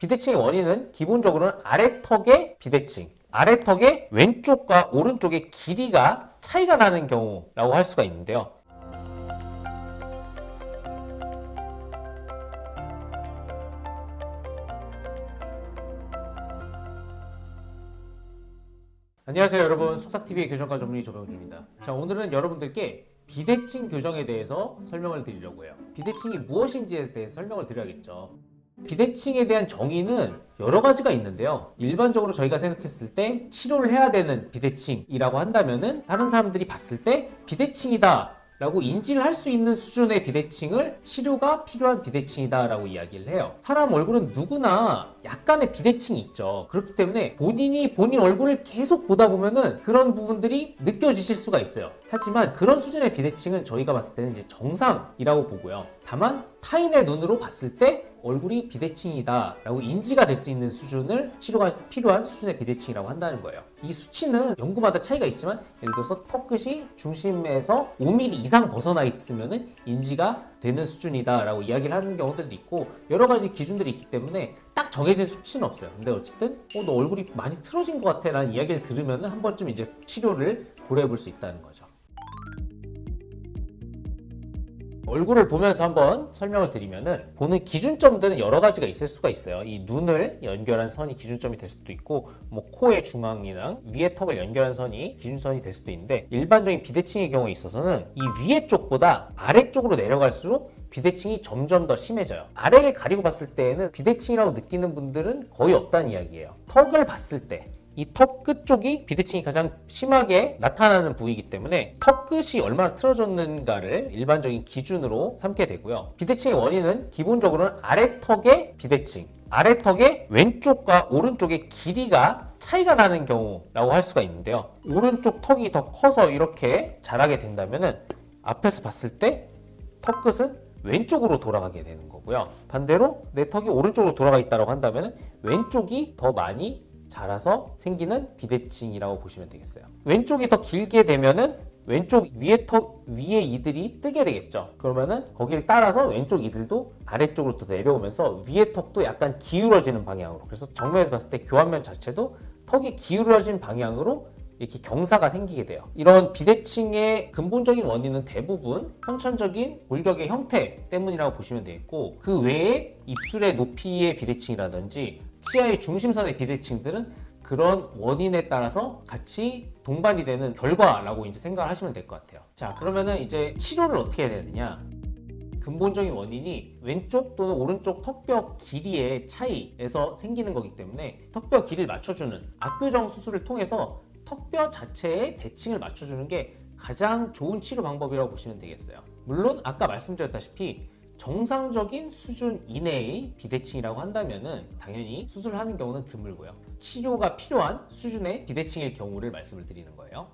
비대칭의 원인은 기본적으로는 아래턱의 비대칭, 아래턱의 왼쪽과 오른쪽의 길이가 차이가 나는 경우라고 할 수가 있는데요. 안녕하세요 여러분, 숙삭TV의 교정과 전문의 조병주입니다. 자, 오늘은 여러분들께 비대칭 교정에 대해서 설명을 드리려고 해요. 비대칭이 무엇인지에 대해서 설명을 드려야겠죠. 비대칭에 대한 정의는 여러 가지가 있는데요. 일반적으로 저희가 생각했을 때 치료를 해야 되는 비대칭이라고 한다면은 다른 사람들이 봤을 때 비대칭이다 라고 인지를 할 수 있는 수준의 비대칭을 치료가 필요한 비대칭이다 라고 이야기를 해요. 사람 얼굴은 누구나 약간의 비대칭이 있죠. 그렇기 때문에 본인이 본인 얼굴을 계속 보다 보면은 그런 부분들이 느껴지실 수가 있어요. 하지만 그런 수준의 비대칭은 저희가 봤을 때는 이제 정상이라고 보고요. 다만 타인의 눈으로 봤을 때 얼굴이 비대칭이다 라고 인지가 될 수 있는 수준을 치료가 필요한 수준의 비대칭이라고 한다는 거예요. 이 수치는 연구마다 차이가 있지만 예를 들어서 턱끝이 중심에서 5mm 이상 벗어나 있으면 인지가 되는 수준이다 라고 이야기를 하는 경우들도 있고 여러 가지 기준들이 있기 때문에 딱 정해진 수치는 없어요. 근데 어쨌든 너 얼굴이 많이 틀어진 것 같아 라는 이야기를 들으면 한 번쯤 이제 치료를 고려해 볼 수 있다는 거죠. 얼굴을 보면서 한번 설명을 드리면은 보는 기준점들은 여러 가지가 있을 수가 있어요. 이 눈을 연결한 선이 기준점이 될 수도 있고 뭐 코의 중앙이랑 위의 턱을 연결한 선이 기준선이 될 수도 있는데 일반적인 비대칭의 경우에 있어서는 이 위의 쪽보다 아래쪽으로 내려갈수록 비대칭이 점점 더 심해져요. 아래를 가리고 봤을 때에는 비대칭이라고 느끼는 분들은 거의 없다는 이야기예요. 턱을 봤을 때 이 턱 끝 쪽이 비대칭이 가장 심하게 나타나는 부위이기 때문에 턱 끝이 얼마나 틀어졌는가를 일반적인 기준으로 삼게 되고요. 비대칭의 원인은 기본적으로는 아래턱의 비대칭, 아래턱의 왼쪽과 오른쪽의 길이가 차이가 나는 경우라고 할 수가 있는데요. 오른쪽 턱이 더 커서 이렇게 자라게 된다면은 앞에서 봤을 때 턱 끝은 왼쪽으로 돌아가게 되는 거고요. 반대로 내 턱이 오른쪽으로 돌아가 있다고 한다면 왼쪽이 더 많이 자라서 생기는 비대칭이라고 보시면 되겠어요. 왼쪽이 더 길게 되면은 왼쪽 위에 턱 위에 이들이 뜨게 되겠죠. 그러면은 거기를 따라서 왼쪽 이들도 아래쪽으로 또 내려오면서 위에 턱도 약간 기울어지는 방향으로, 그래서 정면에서 봤을 때 교환면 자체도 턱이 기울어진 방향으로 이렇게 경사가 생기게 돼요. 이런 비대칭의 근본적인 원인은 대부분 선천적인 골격의 형태 때문이라고 보시면 되겠고, 그 외에 입술의 높이의 비대칭이라든지 치아의 중심선의 비대칭들은 그런 원인에 따라서 같이 동반이 되는 결과라고 이제 생각을 하시면 될 것 같아요. 자, 그러면은 이제 치료를 어떻게 해야 되느냐? 근본적인 원인이 왼쪽 또는 오른쪽 턱뼈 길이의 차이에서 생기는 거기 때문에 턱뼈 길이를 맞춰주는 악교정 수술을 통해서 턱뼈 자체의 대칭을 맞춰주는 게 가장 좋은 치료 방법이라고 보시면 되겠어요. 물론 아까 말씀드렸다시피 정상적인 수준 이내의 비대칭이라고 한다면은 당연히 수술을 하는 경우는 드물고요. 치료가 필요한 수준의 비대칭일 경우를 말씀을 드리는 거예요.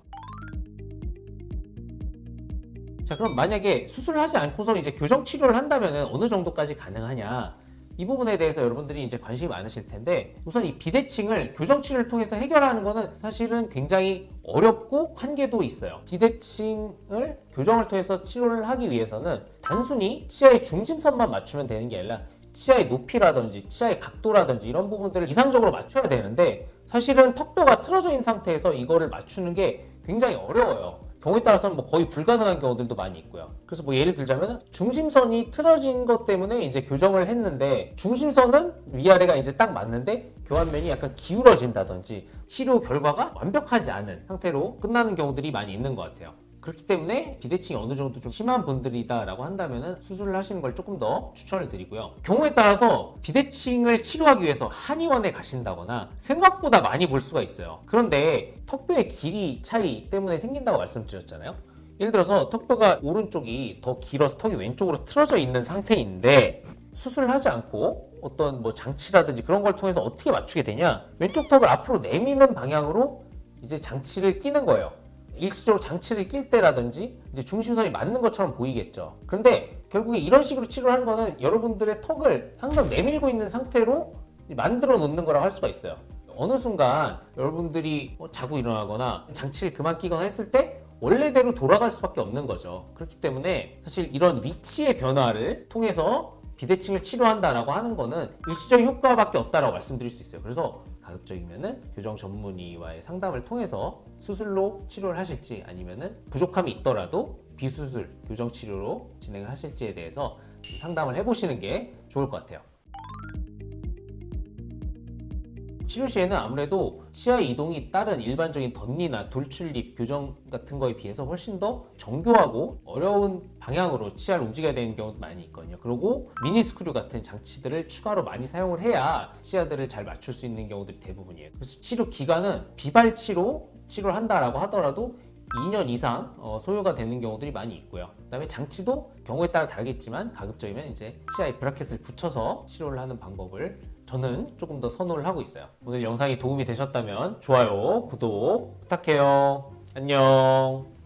자, 그럼 만약에 수술을 하지 않고서 이제 교정 치료를 한다면은 어느 정도까지 가능하냐? 이 부분에 대해서 여러분들이 이제 관심이 많으실 텐데, 우선 이 비대칭을 교정 치료를 통해서 해결하는 거는 사실은 굉장히 어렵고 한계도 있어요. 비대칭을 교정을 통해서 치료를 하기 위해서는 단순히 치아의 중심선만 맞추면 되는 게 아니라 치아의 높이라든지 치아의 각도라든지 이런 부분들을 이상적으로 맞춰야 되는데, 사실은 턱뼈가 틀어져 있는 상태에서 이거를 맞추는 게 굉장히 어려워요. 경우에 따라서는 뭐 거의 불가능한 경우들도 많이 있고요. 그래서 뭐 예를 들자면 중심선이 틀어진 것 때문에 이제 교정을 했는데 중심선은 위아래가 이제 딱 맞는데 교환면이 약간 기울어진다든지 치료 결과가 완벽하지 않은 상태로 끝나는 경우들이 많이 있는 것 같아요. 그렇기 때문에 비대칭이 어느 정도 좀 심한 분들이다라고 한다면 수술을 하시는 걸 조금 더 추천을 드리고요. 경우에 따라서 비대칭을 치료하기 위해서 한의원에 가신다거나 생각보다 많이 볼 수가 있어요. 그런데 턱뼈의 길이 차이 때문에 생긴다고 말씀드렸잖아요. 예를 들어서 턱뼈가 오른쪽이 더 길어서 턱이 왼쪽으로 틀어져 있는 상태인데 수술을 하지 않고 어떤 뭐 장치라든지 그런 걸 통해서 어떻게 맞추게 되냐? 왼쪽 턱을 앞으로 내미는 방향으로 이제 장치를 끼는 거예요. 일시적으로 장치를 낄 때라든지 이제 중심선이 맞는 것처럼 보이겠죠. 그런데 결국에 이런 식으로 치료를 하는 거는 여러분들의 턱을 항상 내밀고 있는 상태로 만들어 놓는 거라고 할 수가 있어요. 어느 순간 여러분들이 자고 일어나거나 장치를 그만 끼거나 했을 때 원래대로 돌아갈 수밖에 없는 거죠. 그렇기 때문에 사실 이런 위치의 변화를 통해서 비대칭을 치료한다라고 하는 거는 일시적인 효과밖에 없다라고 말씀드릴 수 있어요. 그래서 가급적이면은 교정 전문의와의 상담을 통해서 수술로 치료를 하실지 아니면은 부족함이 있더라도 비수술 교정 치료로 진행을 하실지에 대해서 상담을 해보시는 게 좋을 것 같아요. 치료 시에는 아무래도 치아 이동이 다른 일반적인 덧니나 돌출입 교정 같은 거에 비해서 훨씬 더 정교하고 어려운 방향으로 치아를 움직여야 되는 경우도 많이 있거든요. 그리고 미니스크류 같은 장치들을 추가로 많이 사용을 해야 치아들을 잘 맞출 수 있는 경우들이 대부분이에요. 그래서 치료 기간은 비발치로 치료를 한다라고 하더라도 2년 이상 소요가 되는 경우들이 많이 있고요. 그다음에 장치도 경우에 따라 다르겠지만 가급적이면 이제 치아에 브라켓을 붙여서 치료를 하는 방법을 저는 조금 더 선호를 하고 있어요. 오늘 영상이 도움이 되셨다면 좋아요, 구독 부탁해요. 안녕.